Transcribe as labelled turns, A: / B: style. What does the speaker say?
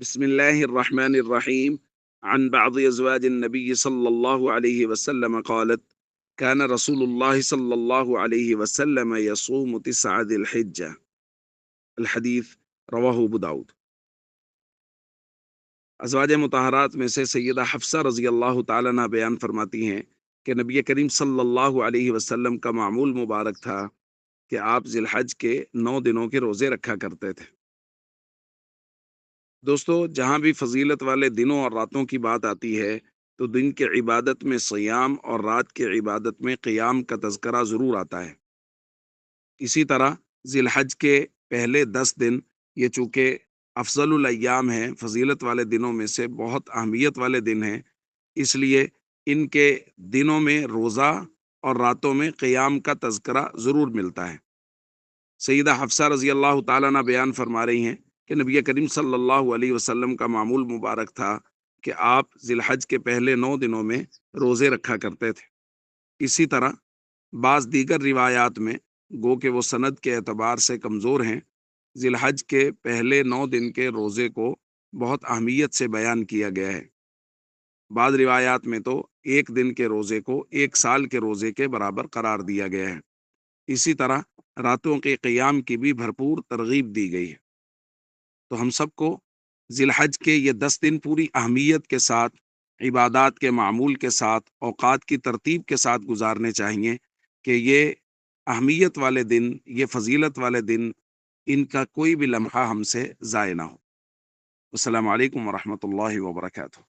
A: بسم الله الرحمن الرحيم. عن بعض أزواج النبي صلى الله عليه وسلم قالت: كان رسول الله صلى الله عليه وسلم يصوم 9 ذي الحجة. الحديث رواه أبو داود. अज़वाज मुतहरात में से सैयदा हफ्सा रज़ी अल्लाह ताला अन्हा बयान फरमाती हैं कि नबी करीम सल्लल्लाहु अलैहि वसल्लम का मामूल मुबारक था कि आप ज़िलहज के 9 दिनों के रोज़े रखा करते थे। दोस्तों, जहाँ भी फजीलत वाले दिनों और रातों की बात आती है तो दिन के इबादत में सियाम और रात के इबादत में क़ियाम का तज़करा ज़रूर आता है। इसी तरह ज़िलहज के पहले 10 दिन ये चूँकि अफ़ज़लुल अय्याम हैं, फजीलत वाले दिनों में से बहुत अहमियत वाले दिन हैं, इसलिए इनके दिनों में रोज़ा और रातों में क़ियाम का तज़करा ज़रूर मिलता है। सईदा हफ्सा रज़ी अल्लाह ताला अन्हा बयान फरमा रही हैं कि नबी करीम सल्लल्लाहु अलैहि वसल्लम का मामूल मुबारक था कि आप ज़िलहज के पहले 9 दिनों में रोज़े रखा करते थे। इसी तरह बाज़ दीगर रिवायात में, गो कि वो सनद के एतबार से कमज़ोर हैं, ज़िलहज के पहले 9 दिन के रोज़े को बहुत अहमियत से बयान किया गया है। बाज़ रिवायात में तो एक दिन के रोज़े को 1 साल के रोज़े के बराबर करार दिया गया है। इसी तरह रातों के क़ियाम की भी भरपूर तरगीब दी गई है। तो हम सबको ज़िलहज के ये 10 दिन पूरी अहमियत के साथ, इबादात के मामूल के साथ, औक़ात की तरतीब के साथ गुजारने चाहिए कि ये अहमियत वाले दिन, ये फ़जीलत वाले दिन, इनका कोई भी लम्हा हमसे ज़ाय ना हो। अस्सलामु अलैकुम व रहमतुल्लाहि व बरकातुहू।